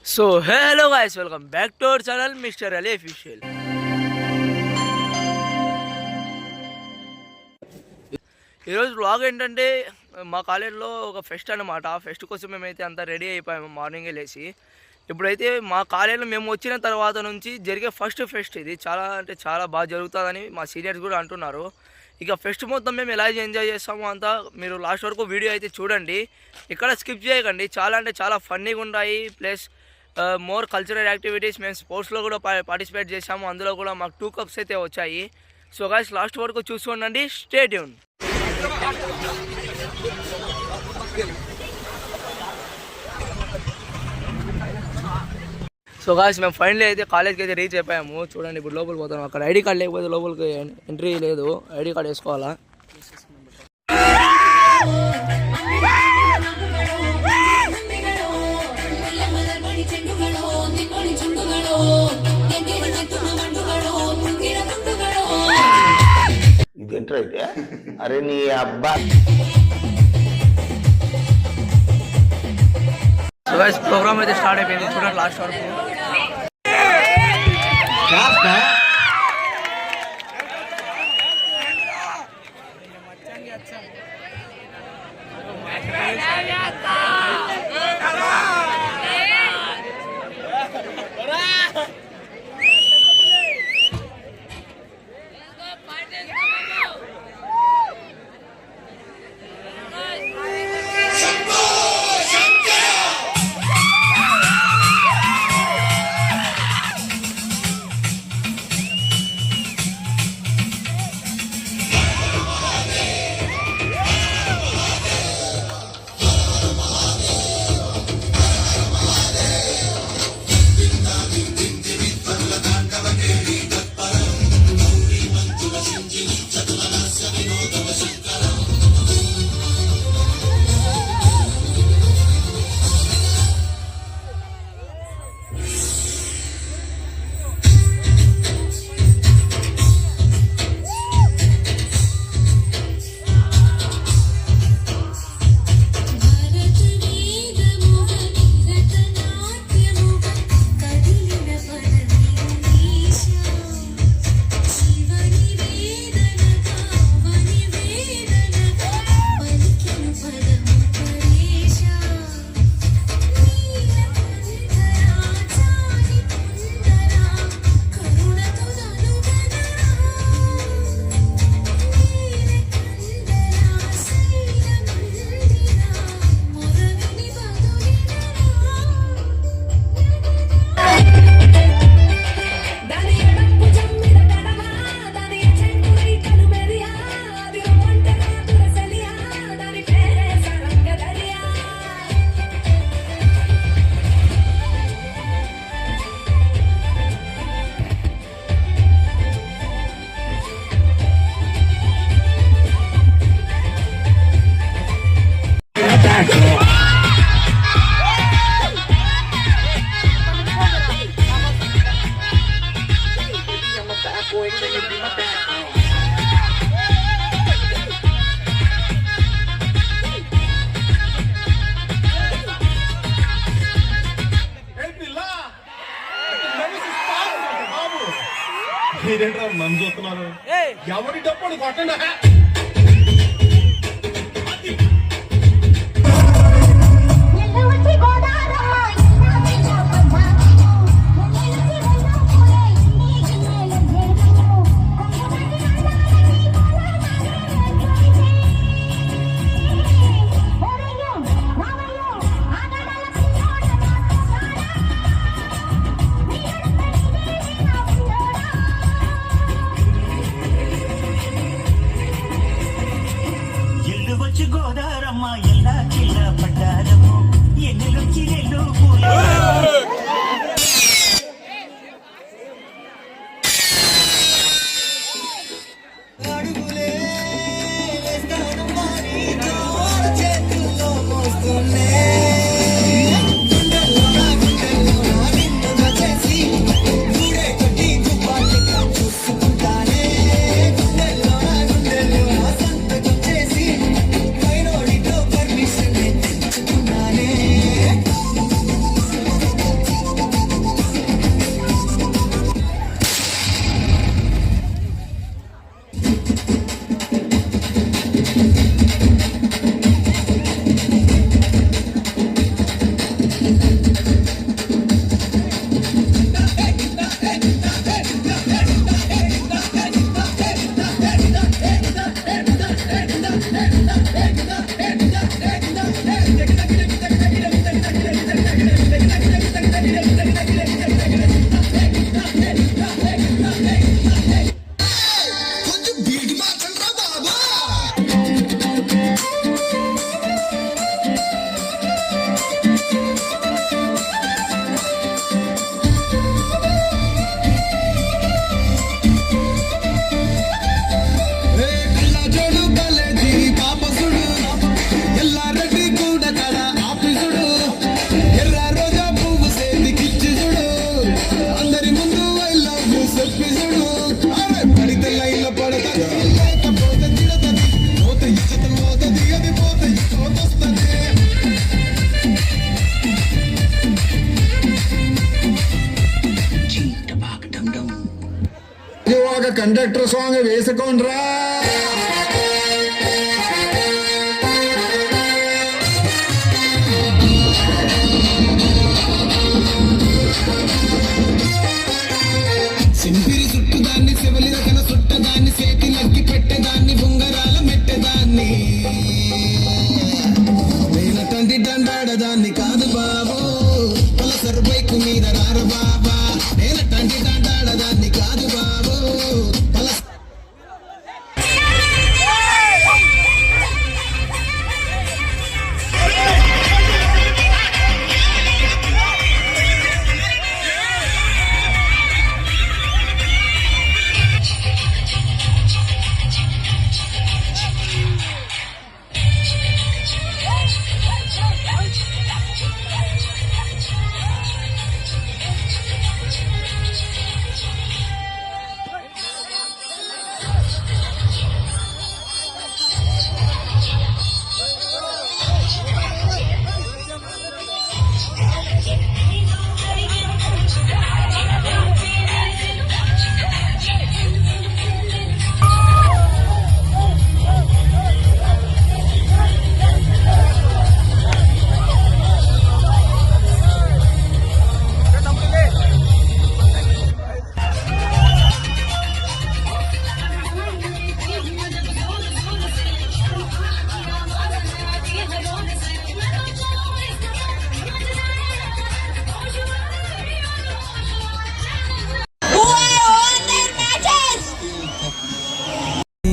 So hello guys, welcome back to our channel mister Ali official. ఈరోజు blog ఏంటంటే మా కాలేజీలో ఒక ఫెస్ట్ అనమాట. ఆ ఫెస్ట్ కోసం మేమైతే అంతా రెడీ అయిపోయాము మార్నింగే లేచి. ఇప్పుడైతే మా కాలేజీలో మేము వచ్చిన తర్వాత నుంచి జరిగే ఫస్ట్ ఫెస్ట్ ఇది. చాలా అంటే చాలా బాగా జరుగుతుందని మా సీనియర్స్ కూడా అంటున్నారు. ఇక ఫెస్ట్ మొత్తం మేము ఎలా ఎంజాయ్ చేస్తామో అంతా మీరు లాస్ట్ వరకు వీడియో అయితే చూడండి, ఇక్కడ స్కిప్ చేయకండి. చాలా అంటే చాలా ఫన్నీగా ఉన్నాయి. ప్లస్ మోర్ కల్చరల్ యాక్టివిటీస్, మేము స్పోర్ట్స్లో కూడా పార్టిసిపేట్ చేసాము. అందులో కూడా మాకు 2 కప్స్ అయితే వచ్చాయి. సో గైస్ లాస్ట్ వరకు చూసుకోండి, స్టే ట్యూన్. సో గాయస్ మేము ఫైనల్లీ అయితే కాలేజ్కి అయితే రీచ్ అయిపోయాము. చూడండి ఇప్పుడు లోపలికి పోతాం. అక్కడ ఐడి కార్డ్ లేకపోతే లోపలికి ఎంట్రీ లేదు, ఐడి కార్డ్ వేసుకోవాలా. ఇదేంటైతే అరే నీ అబ్బా. సో గైస్ ప్రోగ్రామ్ అయితే స్టార్ట్ అయిపోయింది, చూడండి లాస్ట్ వరకు. మీరేంట్రా నన్ను చూస్తున్నారు? ఎవరి డబ్బు కొట్టండి. కండక్టర్ సాంగ్ వేసుకోండ్రా. సింపిరి చుట్టుదాన్ని శివలి రకన చుట్టదాన్ని చేతి నగ్గి పెట్టేదాన్ని బొంగరాల మెట్టేదాన్ని నేనటంటి దండాడదాన్ని కాదు బాబు పలసరు బైకు మీద రారు బాబా నేనటంటి దండాడదాన్ని కాదు బాబు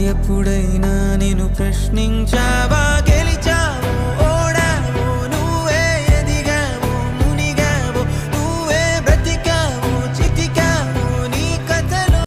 ఎప్పుడైనా నేను ప్రశ్నించావా గెలిచావో ఓడావో నువ్వే ఎదిగావో మునిగావో నువ్వే బ్రతికావో చితికావో నీ కథలో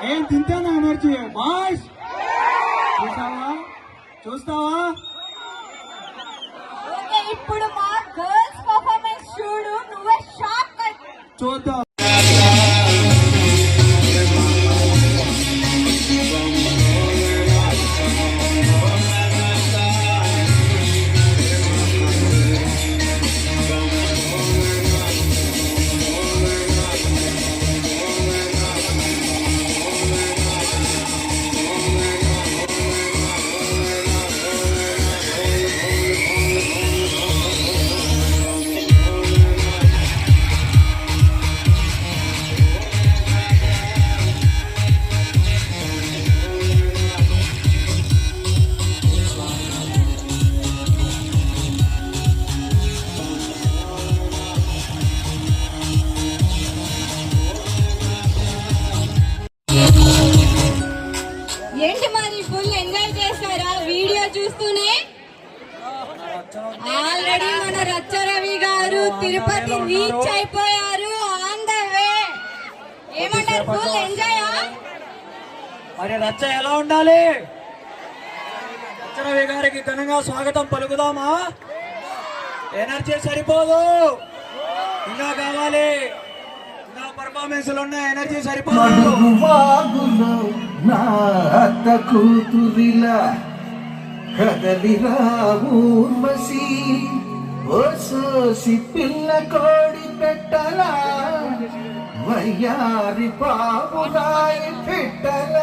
ఏం తింటానా ఎనర్జీ బాస్ చూస్తావా చూస్తావా ఇప్పుడు మా గర్ల్స్ పర్ఫార్మెన్స్ చూడు నువ్వే షాక్ చూద్దాం ఏంటి మరి ఫుల్ ఎంజాయ్ చేస్తారా వీడియో చూస్తూనే? ఆల్రెడీ మన రచ్చరవి గారు తిరుపతి రీచ్ అయిపోయారు. On the way. ఏమంటారు? Full enjoy. మరి రచ్చ ఎలా ఉండాలి? రచ్చరవి గారికి ఘనంగా స్వాగతం పలుకుదామా? ఎనర్జీ సరిపోదు, ఇంకా కావాలి. ఇంకా పర్ఫార్మెన్స్ లో ఉన్న ఎనర్జీ సరిపోదు. నా అత్త కూతురిలా కదలిరా ఊర్వశి, ఓ సోసి పిల్ల కోడి పెట్టలా వై వయ్యారి బాబురాయి పిట్టల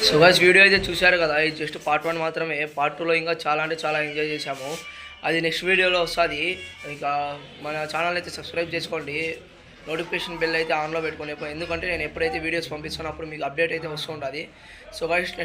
సో గైస్ వీడియో అయితే చూశారు కదా, ఇది జస్ట్ పార్ట్ 1 మాత్రమే. పార్ట్ 2లో ఇంకా చాలా అంటే చాలా ఎంజాయ్ చేశాము. అది నెక్స్ట్ వీడియోలో వస్తుంది. ఇంకా మన ఛానల్ అయితే సబ్స్క్రైబ్ చేసుకోండి, నోటిఫికేషన్ బెల్ అయితే ఆన్లో పెట్టుకోండి, ఎందుకంటే నేను ఎప్పుడైతే వీడియోస్ పంపిస్తానో అప్పుడు మీకు అప్డేట్ అయితే వస్తూ ఉంటుంది. So guys